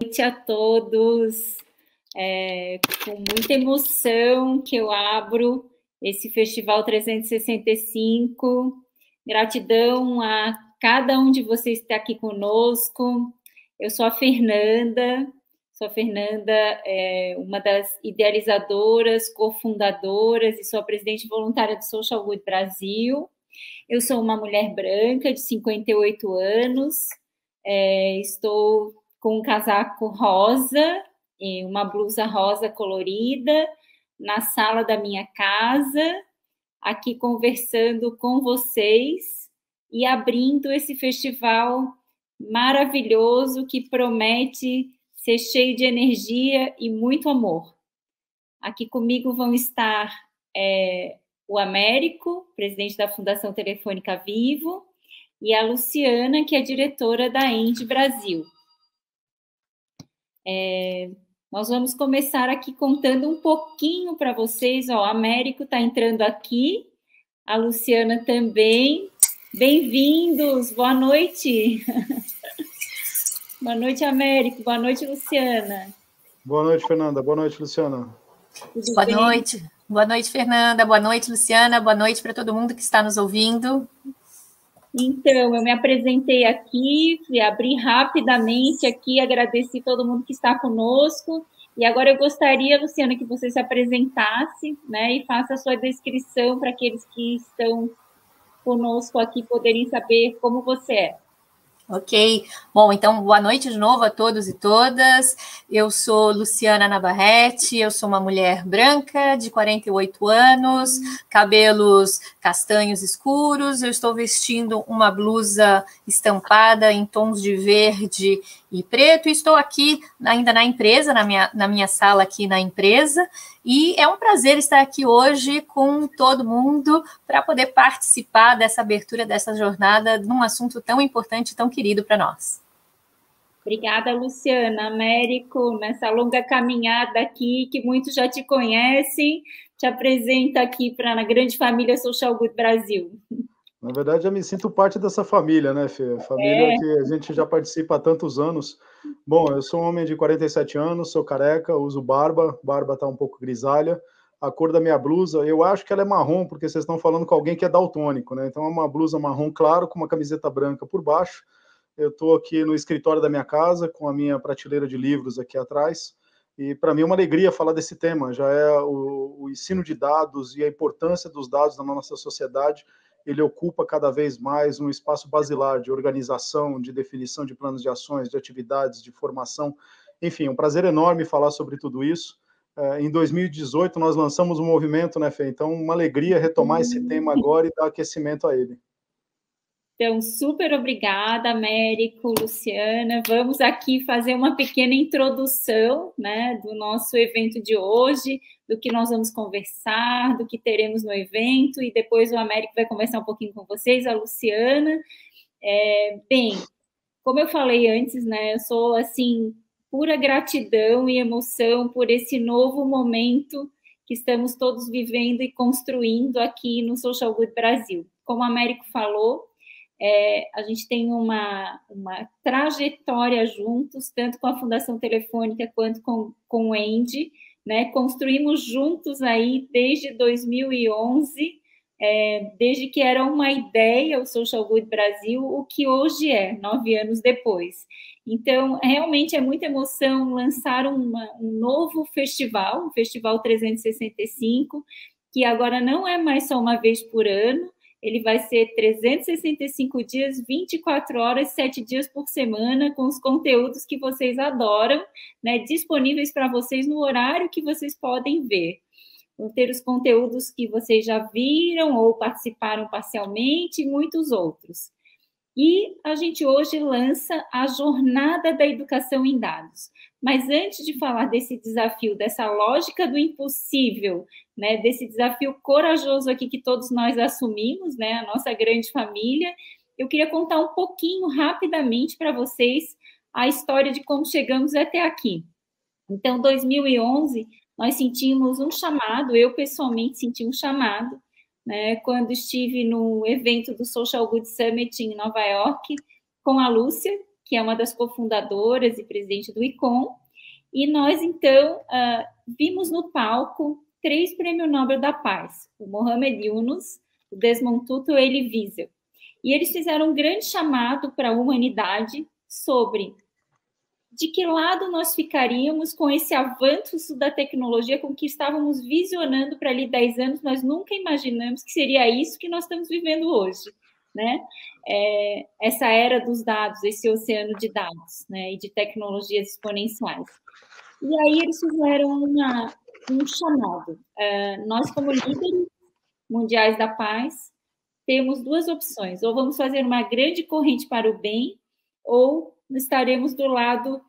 noite a todos. Com muita emoção que eu abro esse Festival 365. Gratidão a cada um de vocês que está aqui conosco. Eu sou a Fernanda, uma das idealizadoras, cofundadoras e sou a presidente voluntária do Social Good Brasil. Eu sou uma mulher branca de 58 anos, estou com um casaco rosa e uma blusa rosa colorida na sala da minha casa, aqui conversando com vocês e abrindo esse festival maravilhoso que promete ser cheio de energia e muito amor. Aqui comigo vão estar o Américo, presidente da Fundação Telefônica Vivo, e a Luciana, que é diretora da ENDE Brasil. Nós vamos começar aqui contando um pouquinho para vocês. O Américo está entrando aqui, a Luciana também. Bem-vindos, boa noite. Boa noite, Américo. Boa noite, Luciana. Boa noite, Fernanda. Boa noite, Luciana. Boa noite. Boa noite, Fernanda. Boa noite, Luciana. Boa noite para todo mundo que está nos ouvindo. Então, eu me apresentei aqui, abri rapidamente aqui, agradeci todo mundo que está conosco. E agora eu gostaria, Luciana, que você se apresentasse, né, e faça a sua descrição para aqueles que estão conosco aqui poderem saber como você é. Ok. Bom, então, boa noite de novo a todos e todas. Eu sou Luciana Navarrete, eu sou uma mulher branca de 48 anos, cabelos castanhos escuros, eu estou vestindo uma blusa estampada em tons de verde e preto, e estou aqui ainda na empresa, na minha sala aqui na empresa, e é um prazer estar aqui hoje com todo mundo para poder participar dessa abertura, dessa jornada, num assunto tão importante, tão querido para nós. Obrigada, Luciana. Américo, nessa longa caminhada aqui, que muitos já te conhecem, te apresenta aqui para a grande família Social Good Brasil. Na verdade, já me sinto parte dessa família, né, Fê? Família que a gente já participa há tantos anos. Bom, eu sou um homem de 47 anos, sou careca, uso barba está um pouco grisalha. A cor da minha blusa, eu acho que ela é marrom, porque vocês estão falando com alguém que é daltônico, né? Então é uma blusa marrom claro, com uma camiseta branca por baixo. Eu estou aqui no escritório da minha casa, com a minha prateleira de livros aqui atrás. E para mim é uma alegria falar desse tema. Já é o ensino de dados e a importância dos dados na nossa sociedade. Ele ocupa cada vez mais um espaço basilar de organização, de definição de planos de ações, de atividades, de formação. Enfim, um prazer enorme falar sobre tudo isso. Em 2018, nós lançamos um movimento, né, Fê? Então, uma alegria retomar esse tema agora e dar aquecimento a ele. Então, super obrigada, Américo, Luciana. Vamos aqui fazer uma pequena introdução, né, do nosso evento de hoje, do que nós vamos conversar, do que teremos no evento, e depois o Américo vai conversar um pouquinho com vocês, a Luciana. Bem, como eu falei antes, né, eu sou, assim, pura gratidão e emoção por esse novo momento que estamos todos vivendo e construindo aqui no Social Good Brasil. Como o Américo falou, a gente tem uma trajetória juntos, tanto com a Fundação Telefônica quanto com o ENDE, né? Construímos juntos aí desde 2011, desde que era uma ideia o Social Good Brasil, o que hoje é, 9 anos depois. Então, realmente é muita emoção lançar um novo festival, o Festival 365, que agora não é mais só uma vez por ano. Ele vai ser 365 dias, 24 horas, 7 dias por semana, com os conteúdos que vocês adoram, né, disponíveis para vocês no horário que vocês podem ver. Vão ter os conteúdos que vocês já viram ou participaram parcialmente e muitos outros. E a gente hoje lança a Jornada da Educação em Dados. Mas antes de falar desse desafio, dessa lógica do impossível, né, desse desafio corajoso aqui que todos nós assumimos, né, a nossa grande família, eu queria contar um pouquinho, rapidamente, para vocês a história de como chegamos até aqui. Então, em 2011, nós sentimos um chamado, eu pessoalmente senti um chamado, né, quando estive no evento do Social Good Summit em Nova York, com a Lúcia, que é uma das cofundadoras e presidente do ICOM, e nós, então, vimos no palco 3 prêmios Nobel da Paz, o Mohamed Yunus, o Desmond Tutu e o Elie Wiesel. E eles fizeram um grande chamado para a humanidade sobre de que lado nós ficaríamos com esse avanço da tecnologia com que estávamos visionando para ali 10 anos, nós nunca imaginamos que seria isso que nós estamos vivendo hoje, né? Essa era dos dados, esse oceano de dados, né? E de tecnologias exponenciais. E aí eles fizeram um chamado. Nós, como líderes mundiais da paz, temos 2 opções: ou vamos fazer uma grande corrente para o bem, ou estaremos do lado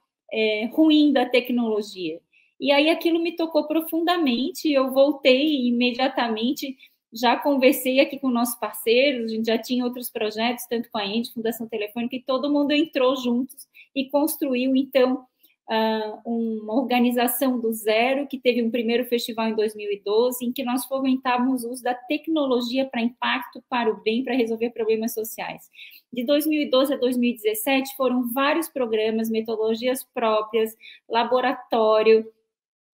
ruim da tecnologia. E aí aquilo me tocou profundamente, eu voltei imediatamente, já conversei aqui com nossos parceiros, a gente já tinha outros projetos, tanto com a ENDE, Fundação Telefônica, e todo mundo entrou juntos e construiu, então, uma organização do zero, que teve um primeiro festival em 2012, em que nós fomentávamos o uso da tecnologia para impacto, para o bem, para resolver problemas sociais. De 2012 a 2017, foram vários programas, metodologias próprias, laboratório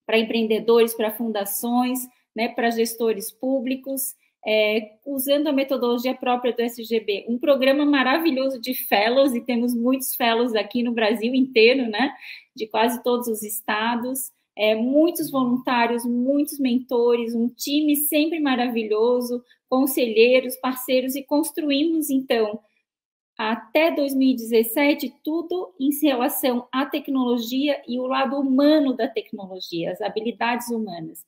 para empreendedores, para fundações, né, para gestores públicos, usando a metodologia própria do SGB, um programa maravilhoso de fellows, e temos muitos fellows aqui no Brasil inteiro, né, de quase todos os estados, muitos voluntários, muitos mentores, um time sempre maravilhoso, conselheiros, parceiros, e construímos, então, até 2017, tudo em relação à tecnologia e o lado humano da tecnologia, as habilidades humanas,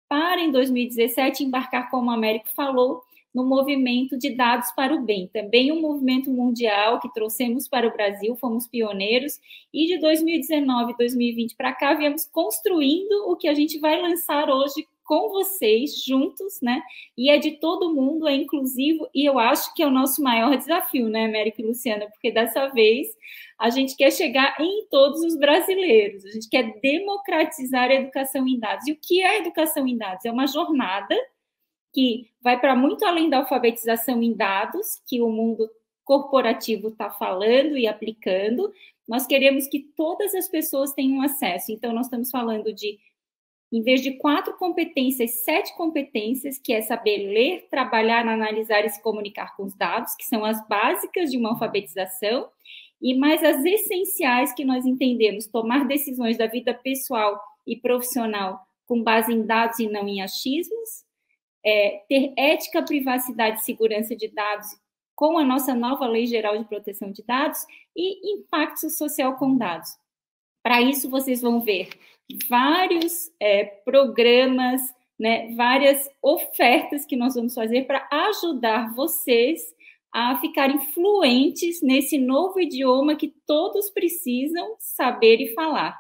para, em 2017, embarcar, como o Américo falou, no movimento de dados para o bem, também um movimento mundial que trouxemos para o Brasil, fomos pioneiros, e de 2019 e 2020 para cá, viemos construindo o que a gente vai lançar hoje com vocês, juntos, né? E é de todo mundo, é inclusivo, e eu acho que é o nosso maior desafio, né, Américo e Luciana, porque dessa vez a gente quer chegar em todos os brasileiros, a gente quer democratizar a educação em dados. E o que é a educação em dados? É uma jornada que vai para muito além da alfabetização em dados, que o mundo corporativo está falando e aplicando. Nós queremos que todas as pessoas tenham acesso. Então, nós estamos falando de, em vez de 4 competências, 7 competências, que é saber ler, trabalhar, analisar e se comunicar com os dados, que são as básicas de uma alfabetização, e mais as essenciais que nós entendemos: tomar decisões da vida pessoal e profissional com base em dados e não em achismos, ter ética, privacidade e segurança de dados com a nossa nova Lei Geral de Proteção de Dados, e impacto social com dados. Para isso, vocês vão ver vários programas, né, várias ofertas que nós vamos fazer para ajudar vocês a ficarem fluentes nesse novo idioma que todos precisam saber e falar,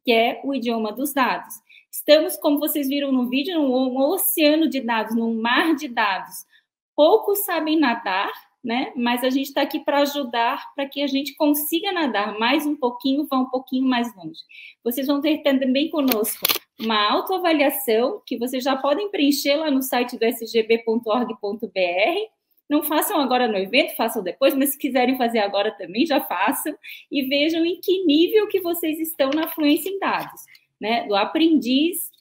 que é o idioma dos dados. Estamos, como vocês viram no vídeo, num oceano de dados, num mar de dados. Poucos sabem nadar, né? Mas a gente está aqui para ajudar, para que a gente consiga nadar mais um pouquinho, vá um pouquinho mais longe. Vocês vão ter também conosco uma autoavaliação, que vocês já podem preencher lá no site do sgb.org.br. Não façam agora no evento, façam depois, mas se quiserem fazer agora também, já façam, e vejam em que nível que vocês estão na fluência em dados, né? Do aprendiz,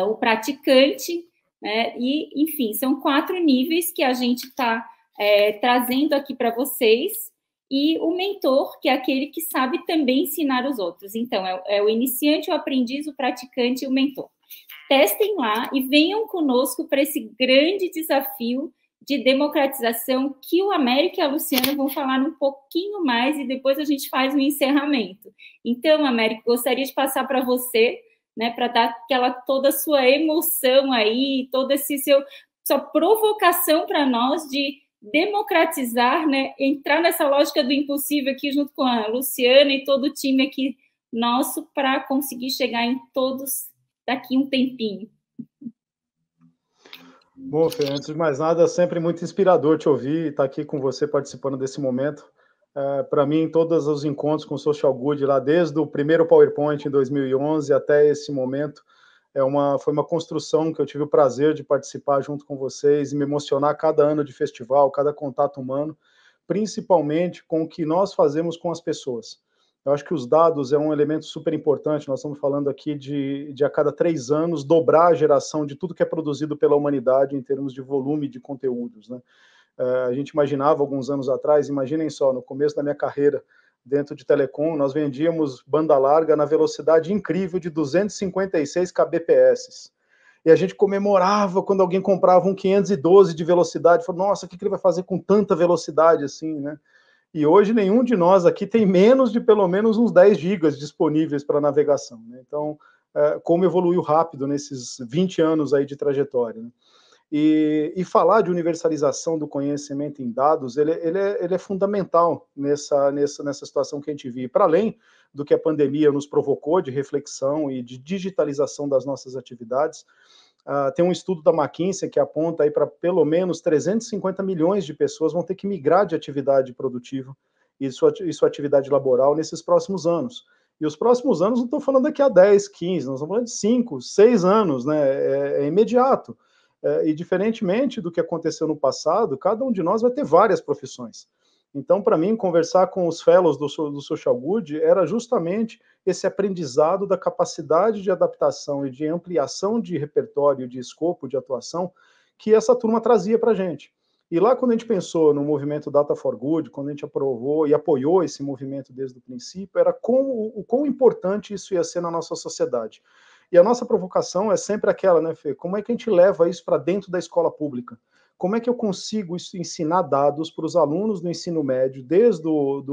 o praticante, né? E, enfim, são 4 níveis que a gente está trazendo aqui para vocês, e o mentor, que é aquele que sabe também ensinar os outros. Então, é o iniciante, o aprendiz, o praticante e o mentor. Testem lá e venham conosco para esse grande desafio de democratização, que o Américo e a Luciana vão falar um pouquinho mais, e depois a gente faz um encerramento. Então, Américo, gostaria de passar para você, né, para dar toda a sua emoção aí, toda sua provocação para nós de democratizar, né, entrar nessa lógica do impossível aqui junto com a Luciana e todo o time aqui nosso, para conseguir chegar em todos daqui um tempinho. Bom, Fê, antes de mais nada, é sempre muito inspirador te ouvir e estar aqui com você participando desse momento. Para mim, todos os encontros com o Social Good, lá desde o primeiro PowerPoint em 2011 até esse momento, foi uma construção que eu tive o prazer de participar junto com vocês e me emocionar cada ano de festival, cada contato humano, principalmente com o que nós fazemos com as pessoas. Eu acho que os dados é um elemento super importante. Nós estamos falando aqui de a cada 3 anos dobrar a geração de tudo que é produzido pela humanidade em termos de volume de conteúdos, né? A gente imaginava alguns anos atrás, imaginem só, no começo da minha carreira dentro de telecom, nós vendíamos banda larga na velocidade incrível de 256 kbps. E a gente comemorava quando alguém comprava um 512 de velocidade, falou, nossa, o que ele vai fazer com tanta velocidade assim, né? E hoje nenhum de nós aqui tem menos de pelo menos uns 10 gigas disponíveis para navegação, né? Então, como evoluiu rápido nesses 20 anos aí de trajetória, né? E falar de universalização do conhecimento em dados, ele é fundamental nessa situação que a gente vive. Para além do que a pandemia nos provocou de reflexão e de digitalização das nossas atividades, tem um estudo da McKinsey que aponta aí para pelo menos 350 milhões de pessoas vão ter que migrar de atividade produtiva e sua atividade laboral nesses próximos anos. E os próximos anos, não estou falando daqui a 10, 15, nós estamos falando de 5, 6 anos, né? É imediato. E diferentemente do que aconteceu no passado, cada um de nós vai ter várias profissões. Então, para mim, conversar com os fellows do Social Good era justamente esse aprendizado da capacidade de adaptação e de ampliação de repertório, de escopo de atuação que essa turma trazia para a gente. E lá, quando a gente pensou no movimento Data for Good, quando a gente aprovou e apoiou esse movimento desde o princípio, era o quão importante isso ia ser na nossa sociedade. E a nossa provocação é sempre aquela, né, Fê? Como é que a gente leva isso para dentro da escola pública? Como é que eu consigo ensinar dados para os alunos do ensino médio, desde o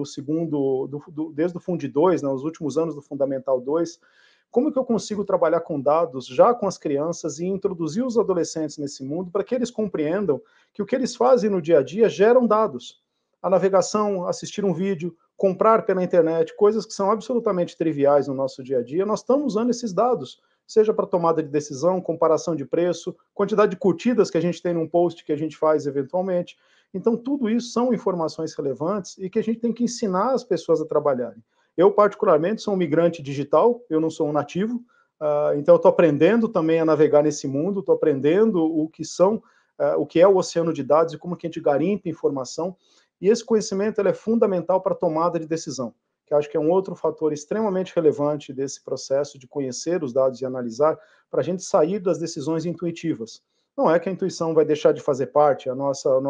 Fundi 2, né, os últimos anos do Fundamental 2, como que eu consigo trabalhar com dados já com as crianças e introduzir os adolescentes nesse mundo para que eles compreendam que o que eles fazem no dia a dia geram dados. A navegação, assistir um vídeo, comprar pela internet, coisas que são absolutamente triviais no nosso dia a dia, nós estamos usando esses dados, seja para tomada de decisão, comparação de preço, quantidade de curtidas que a gente tem num post que a gente faz eventualmente. Então, tudo isso são informações relevantes e que a gente tem que ensinar as pessoas a trabalharem. Eu, particularmente, sou um migrante digital, eu não sou um nativo, então eu estou aprendendo também a navegar nesse mundo, estou aprendendo o que é o oceano de dados e como que a gente garimpa informação. E esse conhecimento ele é fundamental para a tomada de decisão, que acho que é um outro fator extremamente relevante desse processo de conhecer os dados e analisar, para a gente sair das decisões intuitivas. Não é que a intuição vai deixar de fazer parte,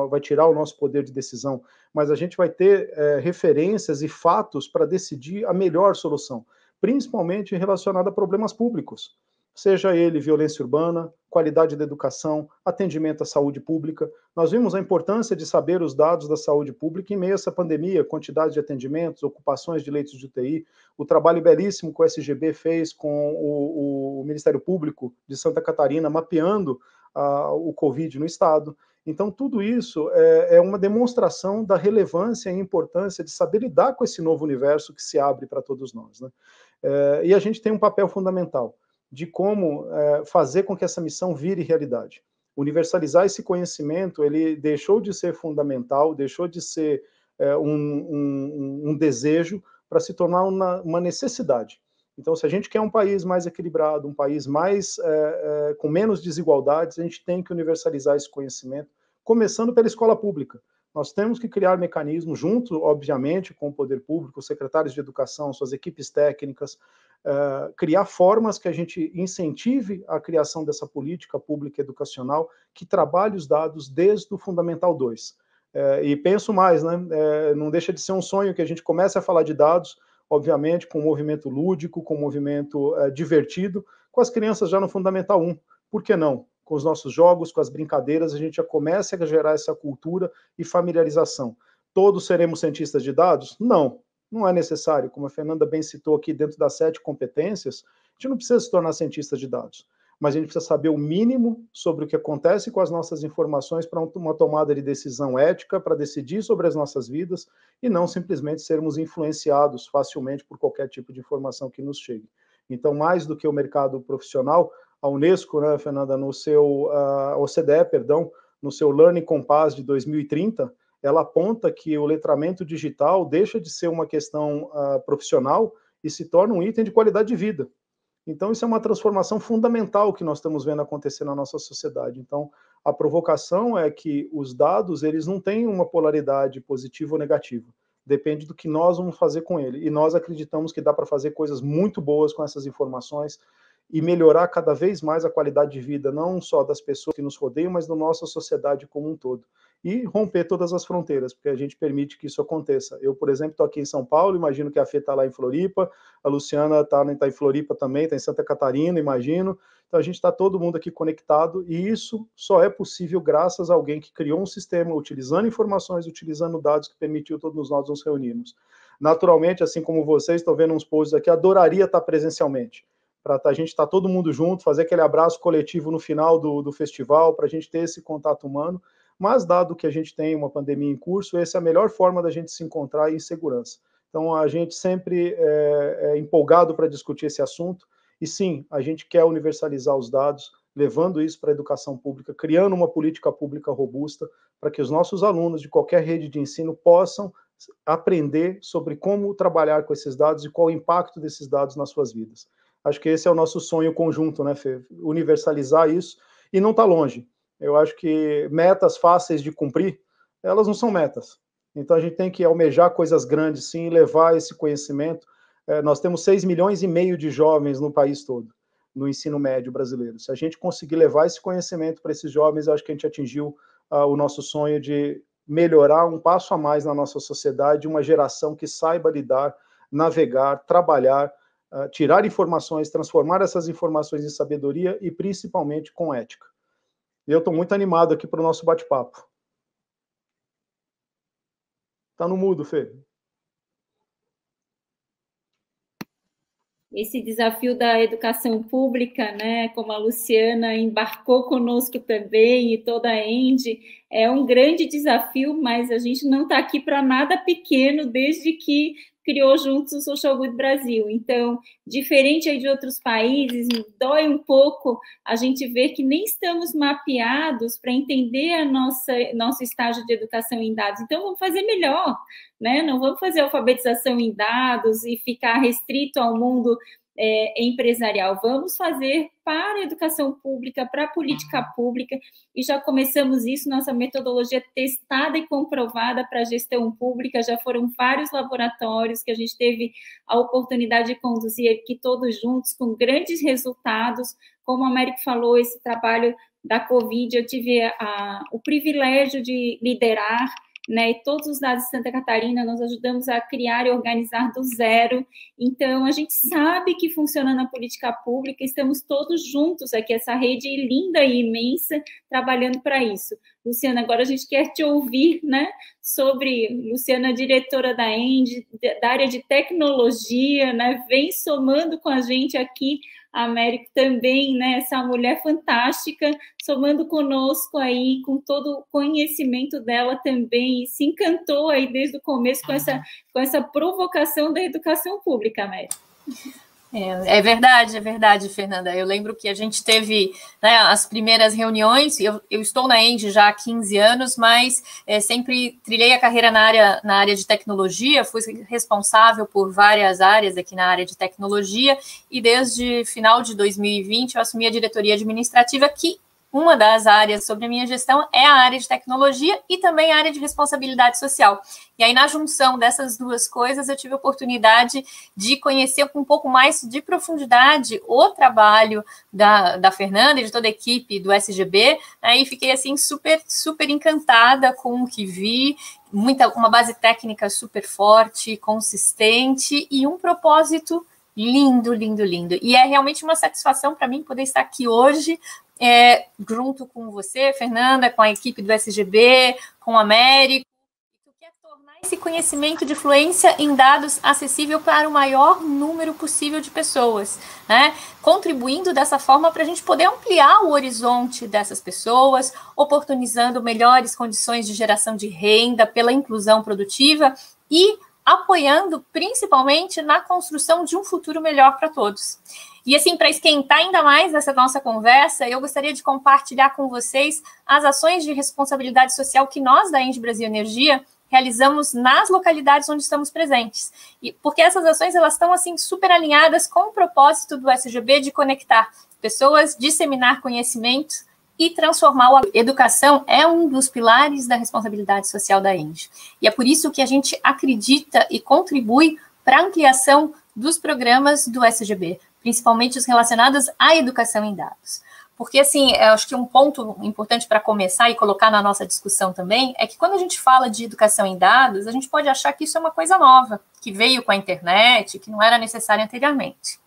vai tirar o nosso poder de decisão, mas a gente vai ter referências e fatos para decidir a melhor solução, principalmente relacionada a problemas públicos, seja ele violência urbana, qualidade da educação, atendimento à saúde pública. Nós vimos a importância de saber os dados da saúde pública em meio a essa pandemia, quantidade de atendimentos, ocupações de leitos de UTI, o trabalho belíssimo que o SGB fez com o Ministério Público de Santa Catarina, mapeando o Covid no estado. Então, tudo isso é uma demonstração da relevância e importância de saber lidar com esse novo universo que se abre para todos nós, né? E a gente tem um papel fundamental de como fazer com que essa missão vire realidade. Universalizar esse conhecimento, ele deixou de ser fundamental, deixou de ser um desejo para se tornar uma necessidade. Então, se a gente quer um país mais equilibrado, um país mais com menos desigualdades, a gente tem que universalizar esse conhecimento, começando pela escola pública. Nós temos que criar mecanismos, junto, obviamente, com o poder público, os secretários de educação, suas equipes técnicas, criar formas que a gente incentive a criação dessa política pública educacional que trabalhe os dados desde o Fundamental 2. E penso mais, né? Não deixa de ser um sonho que a gente comece a falar de dados, obviamente, com um movimento lúdico, com um movimento divertido, com as crianças já no Fundamental 1. Por que não? Com os nossos jogos, com as brincadeiras, a gente já começa a gerar essa cultura e familiarização. Todos seremos cientistas de dados? Não. Não é necessário, como a Fernanda bem citou aqui, dentro das 7 competências, a gente não precisa se tornar cientista de dados, mas a gente precisa saber o mínimo sobre o que acontece com as nossas informações para uma tomada de decisão ética, para decidir sobre as nossas vidas, e não simplesmente sermos influenciados facilmente por qualquer tipo de informação que nos chegue. Então, mais do que o mercado profissional, a Unesco, né, Fernanda, a OCDE, perdão, no seu Learning Compass de 2030, ela aponta que o letramento digital deixa de ser uma questão profissional e se torna um item de qualidade de vida. Então, isso é uma transformação fundamental que nós estamos vendo acontecer na nossa sociedade. Então, A provocação é que os dados, eles não têm uma polaridade positiva ou negativa. Depende do que nós vamos fazer com ele. E nós acreditamos que dá para fazer coisas muito boas com essas informações e melhorar cada vez mais a qualidade de vida, não só das pessoas que nos rodeiam, mas da nossa sociedade como um todo. E romper todas as fronteiras, porque a gente permite que isso aconteça. Eu, por exemplo, estou aqui em São Paulo, imagino que a Fê está lá em Floripa, a Luciana está em Floripa também, está em Santa Catarina, imagino. Então, a gente está todo mundo aqui conectado, e isso só é possível graças a alguém que criou um sistema, utilizando informações, utilizando dados, que permitiu todos nós nos reunirmos. Naturalmente, assim como vocês, estão vendo uns posts aqui, adoraria estar presencialmente, para a gente estar todo mundo junto, fazer aquele abraço coletivo no final do festival, para a gente ter esse contato humano, mas dado que a gente tem uma pandemia em curso, essa é a melhor forma da gente se encontrar em segurança. Então, a gente sempre é empolgado para discutir esse assunto, e sim, a gente quer universalizar os dados, levando isso para a educação pública, criando uma política pública robusta, para que os nossos alunos de qualquer rede de ensino possam aprender sobre como trabalhar com esses dados e qual o impacto desses dados nas suas vidas. Acho que esse é o nosso sonho conjunto, né, Fê? Universalizar isso, e não está longe. Eu acho que metas fáceis de cumprir, elas não são metas. Então, a gente tem que almejar coisas grandes, sim, e levar esse conhecimento. Nós temos 6,5 milhões de jovens no país todo, no ensino médio brasileiro. Se a gente conseguir levar esse conhecimento para esses jovens, eu acho que a gente atingiu o nosso sonho de melhorar um passo a mais na nossa sociedade, uma geração que saiba lidar, navegar, trabalhar, tirar informações, transformar essas informações em sabedoria e, principalmente, com ética. E eu estou muito animado aqui para o nosso bate-papo. Está no mudo, Fê. Esse desafio da educação pública, né, como a Luciana embarcou conosco também, e toda a ENDE, é um grande desafio, mas a gente não está aqui para nada pequeno, desde que criou juntos o Social Good Brasil. Então, diferente aí de outros países, dói um pouco a gente ver que nem estamos mapeados para entender nosso estágio de educação em dados. Então, vamos fazer melhor, né? Não vamos fazer alfabetização em dados e ficar restrito ao mundo empresarial. Vamos fazer para a educação pública, para a política pública, e já começamos isso, nossa metodologia testada e comprovada para a gestão pública, já foram vários laboratórios que a gente teve a oportunidade de conduzir aqui todos juntos, com grandes resultados. Como a Américo falou, esse trabalho da Covid, eu tive o privilégio de liderar, né, e todos os dados de Santa Catarina nós ajudamos a criar e organizar do zero. Então, a gente sabe que funciona na política pública, estamos todos juntos aqui, essa rede linda e imensa, trabalhando para isso. Luciana, agora a gente quer te ouvir, né, sobre, Luciana, diretora da ENDE, da área de tecnologia, né, vem somando com a gente aqui, a Américo também, né, essa mulher fantástica, somando conosco aí, com todo o conhecimento dela também, e se encantou aí desde o começo com essa provocação da educação pública, Américo. É verdade, Fernanda. Eu lembro que a gente teve, né, as primeiras reuniões, eu estou na ENDE já há 15 anos, mas sempre trilhei a carreira na área de tecnologia, fui responsável por várias áreas aqui na área de tecnologia, e desde final de 2020 eu assumi a diretoria administrativa, que uma das áreas sobre a minha gestão é a área de tecnologia e também a área de responsabilidade social. E aí, na junção dessas duas coisas, eu tive a oportunidade de conhecer com um pouco mais de profundidade o trabalho da Fernanda e de toda a equipe do SGB, né, e fiquei, assim, super, super encantada com o que vi, uma base técnica super forte, consistente e um propósito lindo, lindo, lindo. E é realmente uma satisfação para mim poder estar aqui hoje, junto com você, Fernanda, com a equipe do SGB, com o Américo, que quer tornar esse conhecimento de fluência em dados acessível para o maior número possível de pessoas, né? Contribuindo dessa forma para a gente poder ampliar o horizonte dessas pessoas, oportunizando melhores condições de geração de renda pela inclusão produtiva e apoiando principalmente na construção de um futuro melhor para todos. E assim, para esquentar ainda mais essa nossa conversa, eu gostaria de compartilhar com vocês as ações de responsabilidade social que nós, da ENDE Brasil Energia, realizamos nas localidades onde estamos presentes. E porque essas ações, elas estão assim super alinhadas com o propósito do SGB de conectar pessoas, disseminar conhecimento e transformar a educação é um dos pilares da responsabilidade social da ENGIE. E é por isso que a gente acredita e contribui para a ampliação dos programas do SGB, principalmente os relacionados à educação em dados. Porque, assim, eu acho que um ponto importante para começar e colocar na nossa discussão também é que quando a gente fala de educação em dados, a gente pode achar que isso é uma coisa nova, que veio com a internet, que não era necessário anteriormente.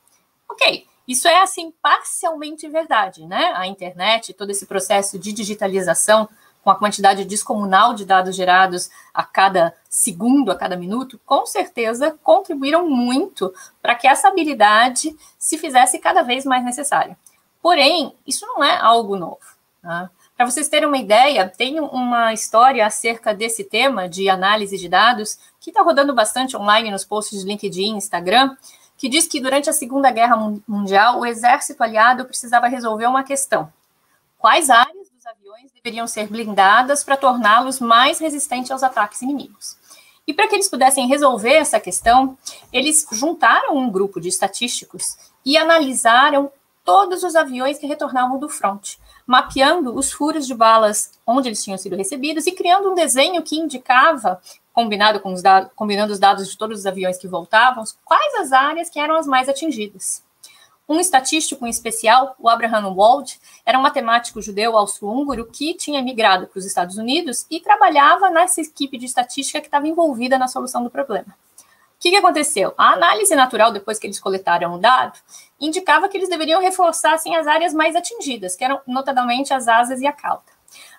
Ok, isso é, assim, parcialmente verdade, né? A internet, todo esse processo de digitalização, com a quantidade descomunal de dados gerados a cada segundo, a cada minuto, com certeza contribuíram muito para que essa habilidade se fizesse cada vez mais necessária. Porém, isso não é algo novo, né? Para vocês terem uma ideia, tem uma história acerca desse tema de análise de dados, que está rodando bastante online nos posts de LinkedIn, Instagram, que diz que durante a Segunda Guerra Mundial, o exército aliado precisava resolver uma questão. Quais áreas dos aviões deveriam ser blindadas para torná-los mais resistentes aos ataques inimigos? E para que eles pudessem resolver essa questão, eles juntaram um grupo de estatísticos e analisaram todos os aviões que retornavam do front, mapeando os furos de balas onde eles tinham sido recebidos e criando um desenho que indicava, combinando os dados de todos os aviões que voltavam, quais as áreas que eram as mais atingidas. Um estatístico em especial, o Abraham Wald, era um matemático judeu austro-húngaro que tinha migrado para os Estados Unidos e trabalhava nessa equipe de estatística que estava envolvida na solução do problema. O que aconteceu? A análise natural, depois que eles coletaram o dado, indicava que eles deveriam reforçar assim, as áreas mais atingidas, que eram notadamente as asas e a cauda.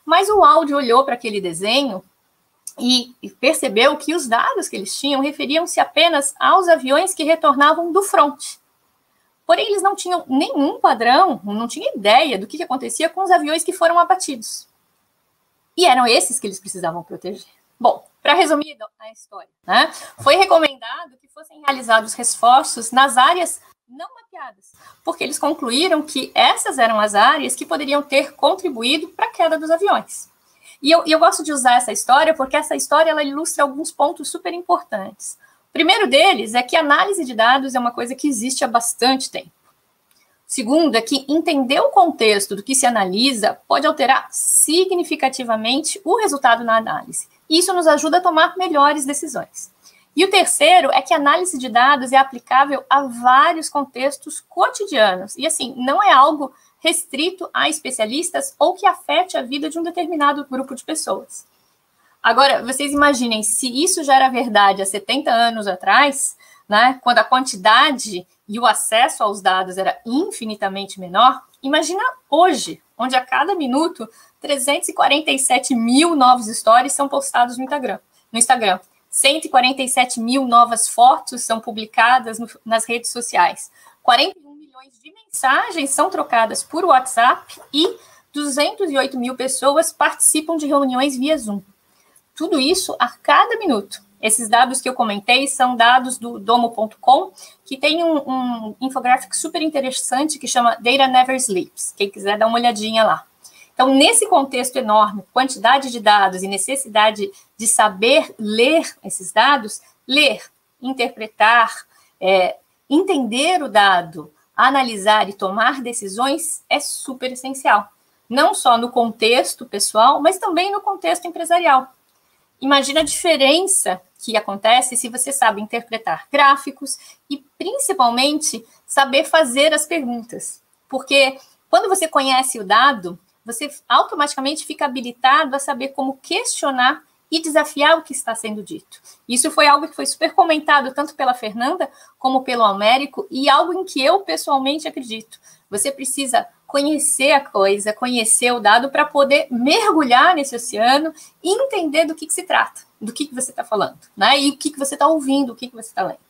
Mas o Wald olhou para aquele desenho e percebeu que os dados que eles tinham referiam-se apenas aos aviões que retornavam do front. Porém, eles não tinham nenhum padrão, não tinham ideia do que acontecia com os aviões que foram abatidos. E eram esses que eles precisavam proteger. Bom, para resumir a história, né, foi recomendado que fossem realizados reforços nas áreas não mapeadas, porque eles concluíram que essas eram as áreas que poderiam ter contribuído para a queda dos aviões. E eu gosto de usar essa história porque essa história ela ilustra alguns pontos super importantes. O primeiro deles é que a análise de dados é uma coisa que existe há bastante tempo. Segundo, é que entender o contexto do que se analisa pode alterar significativamente o resultado na análise. E isso nos ajuda a tomar melhores decisões. E o terceiro é que a análise de dados é aplicável a vários contextos cotidianos. E, assim, não é algo restrito a especialistas ou que afete a vida de um determinado grupo de pessoas. Agora, vocês imaginem, se isso já era verdade há 70 anos atrás, né, quando a quantidade e o acesso aos dados era infinitamente menor, imagina hoje, onde a cada minuto 347 mil novos stories são postados no Instagram. 147 mil novas fotos são publicadas nas redes sociais. 41 milhões de mensagens são trocadas por WhatsApp e 208 mil pessoas participam de reuniões via Zoom. Tudo isso a cada minuto. Esses dados que eu comentei são dados do Domo.com, que tem um infográfico super interessante que chama Data Never Sleeps. Quem quiser dar uma olhadinha lá. Então, nesse contexto enorme, quantidade de dados e necessidade de saber ler esses dados, ler, interpretar, entender o dado, analisar e tomar decisões é super essencial. Não só no contexto pessoal, mas também no contexto empresarial. Imagina a diferença que acontece se você sabe interpretar gráficos e, principalmente, saber fazer as perguntas. Porque quando você conhece o dado, você automaticamente fica habilitado a saber como questionar e desafiar o que está sendo dito. Isso foi algo que foi super comentado tanto pela Fernanda como pelo Américo e algo em que eu pessoalmente acredito. Você precisa conhecer a coisa, conhecer o dado para poder mergulhar nesse oceano e entender do que se trata, do que você está falando, né? E o que você está ouvindo, o que você está lendo.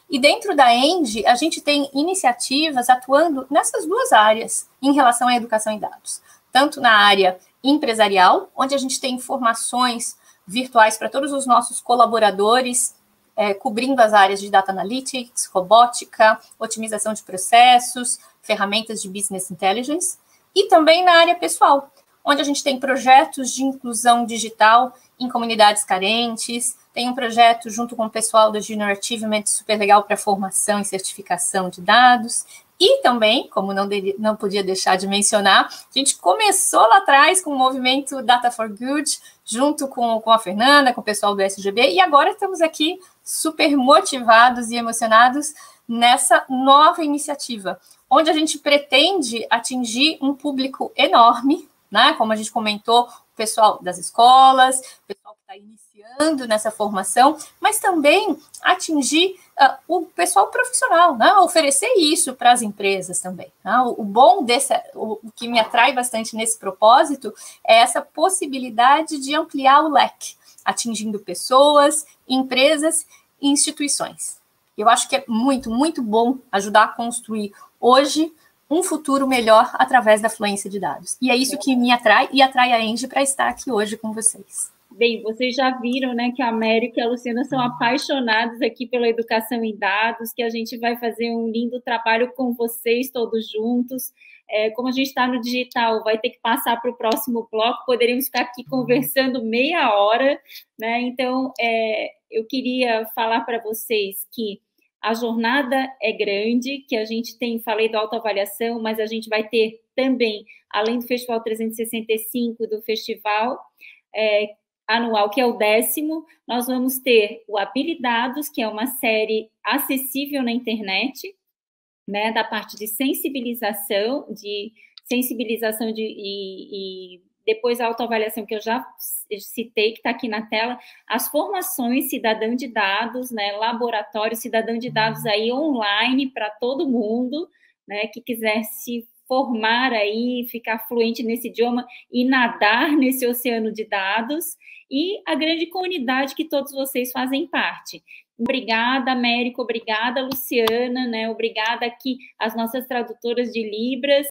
E dentro da ENGIE, a gente tem iniciativas atuando nessas duas áreas em relação à educação em dados. Tanto na área empresarial, onde a gente tem formações virtuais para todos os nossos colaboradores, cobrindo as áreas de Data Analytics, robótica, otimização de processos, ferramentas de Business Intelligence, e também na área pessoal, onde a gente tem projetos de inclusão digital em comunidades carentes, tem um projeto junto com o pessoal do Junior Achievement super legal para formação e certificação de dados, E também, como não podia deixar de mencionar, a gente começou lá atrás com o movimento Data for Good, junto com a Fernanda, com o pessoal do SGB, e agora estamos aqui super motivados e emocionados nessa nova iniciativa, onde a gente pretende atingir um público enorme, né? Como a gente comentou, o pessoal das escolas, o pessoal que está iniciando nessa formação, mas também atingir o pessoal profissional, né? Oferecer isso para as empresas também. Né? O que me atrai bastante nesse propósito é essa possibilidade de ampliar o leque, atingindo pessoas, empresas e instituições. Eu acho que é muito, muito bom ajudar a construir hoje um futuro melhor através da fluência de dados. E é isso que me atrai e atrai a Engie para estar aqui hoje com vocês. Bem, vocês já viram, né, que a América e a Luciana são apaixonados aqui pela educação em dados, que a gente vai fazer um lindo trabalho com vocês todos juntos. Como a gente está no digital, vai ter que passar para o próximo bloco, poderíamos ficar aqui conversando meia hora, né? Então, eu queria falar para vocês que a jornada é grande, que a gente falei da autoavaliação, mas a gente vai ter também, além do Festival 365, do festival anual, que é o 10º, nós vamos ter o Habilidados, que é uma série acessível na internet, né, da parte de sensibilização, e depois a autoavaliação, que eu já citei, que está aqui na tela, as formações Cidadão de Dados, né, laboratório Cidadão de Dados aí online para todo mundo, né, que quiser se formar aí, ficar fluente nesse idioma e nadar nesse oceano de dados, e a grande comunidade que todos vocês fazem parte. Obrigada, Américo, obrigada, Luciana, né? Obrigada aqui às nossas tradutoras de Libras.